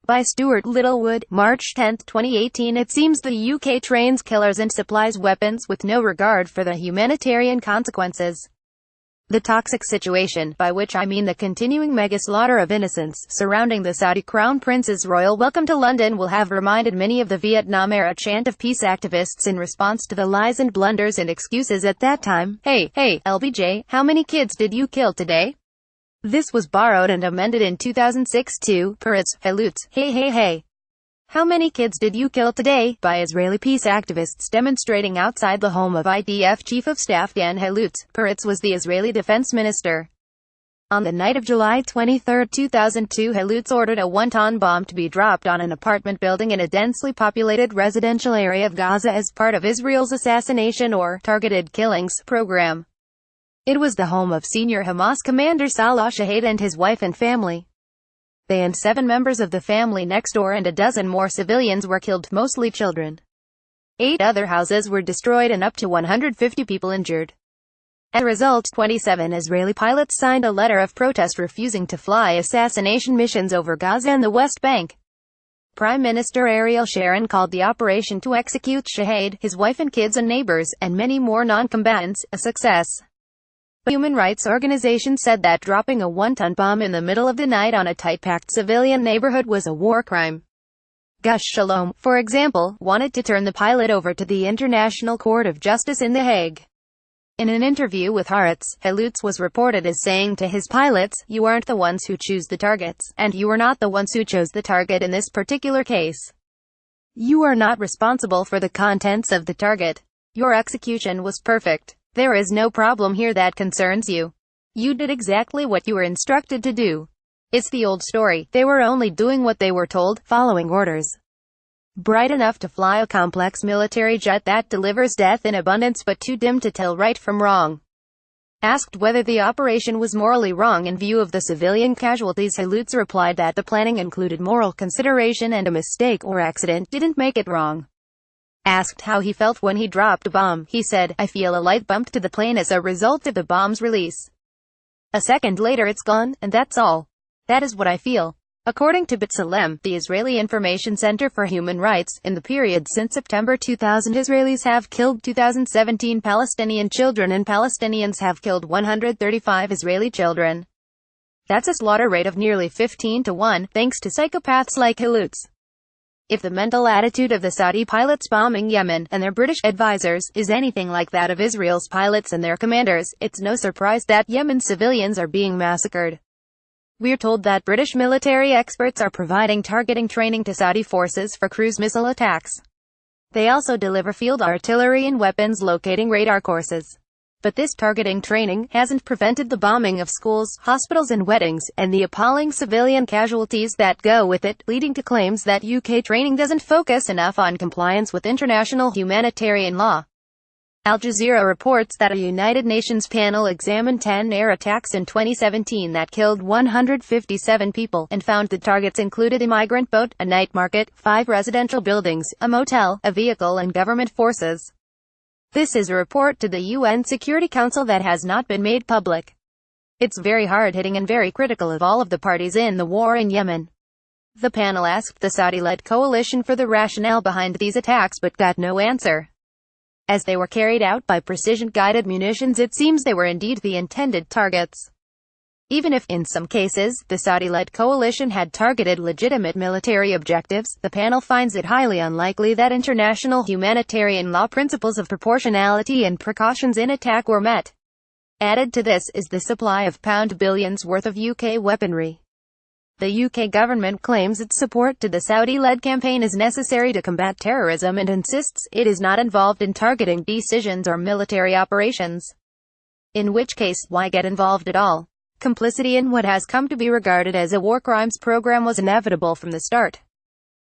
By Stuart Littlewood, March 10, 2018. It seems the UK trains killers and supplies weapons with no regard for the humanitarian consequences. The toxic situation, by which I mean the continuing mega-slaughter of innocents, surrounding the Saudi Crown Prince's royal welcome to London, will have reminded many of the Vietnam-era chant of peace activists in response to the lies and blunders and excuses at that time. Hey, LBJ, how many kids did you kill today? This was borrowed and amended in 2006 to, Peretz, Halutz, hey. How many kids did you kill today? By Israeli peace activists demonstrating outside the home of IDF Chief of Staff Dan Halutz. Peretz was the Israeli defense minister. On the night of July 23, 2002, Halutz ordered a one-ton bomb to be dropped on an apartment building in a densely populated residential area of Gaza as part of Israel's assassination or targeted killings program. It was the home of senior Hamas commander Salah Shahid and his wife and family. They and 7 members of the family next door and a dozen more civilians were killed, mostly children. 8 other houses were destroyed and up to 150 people injured. As a result, 27 Israeli pilots signed a letter of protest refusing to fly assassination missions over Gaza and the West Bank. Prime Minister Ariel Sharon called the operation to execute Shahid, his wife and kids and neighbors, and many more non-combatants, a success. A human rights organization said that dropping a one-ton bomb in the middle of the night on a tight-packed civilian neighborhood was a war crime. Gush Shalom, for example, wanted to turn the pilot over to the International Court of Justice in The Hague. In an interview with Haaretz, Halutz was reported as saying to his pilots, "You aren't the ones who choose the targets, and you are not the ones who chose the target in this particular case. You are not responsible for the contents of the target. Your execution was perfect. There is no problem here that concerns you. You did exactly what you were instructed to do." It's the old story. They were only doing what they were told, following orders. Bright enough to fly a complex military jet that delivers death in abundance but too dim to tell right from wrong. Asked whether the operation was morally wrong in view of the civilian casualties, Halutz replied that the planning included moral consideration and a mistake or accident didn't make it wrong. Asked how he felt when he dropped a bomb, he said, "I feel a light bump to the plane as a result of the bomb's release. A second later it's gone, and that's all. That is what I feel." According to B'Tselem, the Israeli Information Center for Human Rights, in the period since September 2000, Israelis have killed 2,017 Palestinian children and Palestinians have killed 135 Israeli children. That's a slaughter rate of nearly 15 to 1, thanks to psychopaths like Halutz. If the mental attitude of the Saudi pilots bombing Yemen, and their British advisors, is anything like that of Israel's pilots and their commanders, it's no surprise that Yemen civilians are being massacred. We're told that British military experts are providing targeting training to Saudi forces for cruise missile attacks. They also deliver field artillery and weapons locating radar courses. But this targeting training hasn't prevented the bombing of schools, hospitals and weddings, and the appalling civilian casualties that go with it, leading to claims that UK training doesn't focus enough on compliance with international humanitarian law. Al Jazeera reports that a United Nations panel examined 10 air attacks in 2017 that killed 157 people, and found the targets included a migrant boat, a night market, 5 residential buildings, a motel, a vehicle and government forces. This is a report to the UN Security Council that has not been made public. It's very hard-hitting and very critical of all of the parties in the war in Yemen. The panel asked the Saudi-led coalition for the rationale behind these attacks but got no answer. As they were carried out by precision-guided munitions, it seems they were indeed the intended targets. Even if, in some cases, the Saudi-led coalition had targeted legitimate military objectives, the panel finds it highly unlikely that international humanitarian law principles of proportionality and precautions in attack were met. Added to this is the supply of pound billions worth of UK weaponry. The UK government claims its support to the Saudi-led campaign is necessary to combat terrorism and insists it is not involved in targeting decisions or military operations. In which case, why get involved at all? Complicity in what has come to be regarded as a war crimes program was inevitable from the start.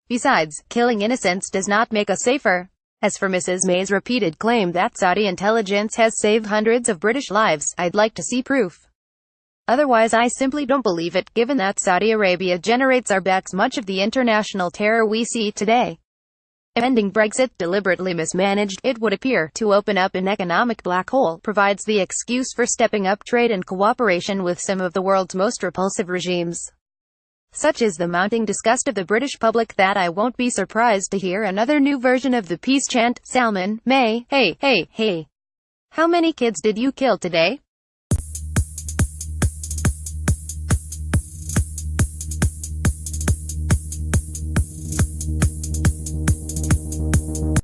Besides, killing innocents does not make us safer. As for Mrs. May's repeated claim that Saudi intelligence has saved hundreds of British lives, I'd like to see proof. Otherwise I simply don't believe it, given that Saudi Arabia generates or backs much of the international terror we see today. Ending Brexit, deliberately mismanaged, it would appear, to open up an economic black hole, provides the excuse for stepping up trade and cooperation with some of the world's most repulsive regimes. Such is the mounting disgust of the British public that I won't be surprised to hear another new version of the peace chant, Salmon, May, hey, hey, hey. How many kids did you kill today?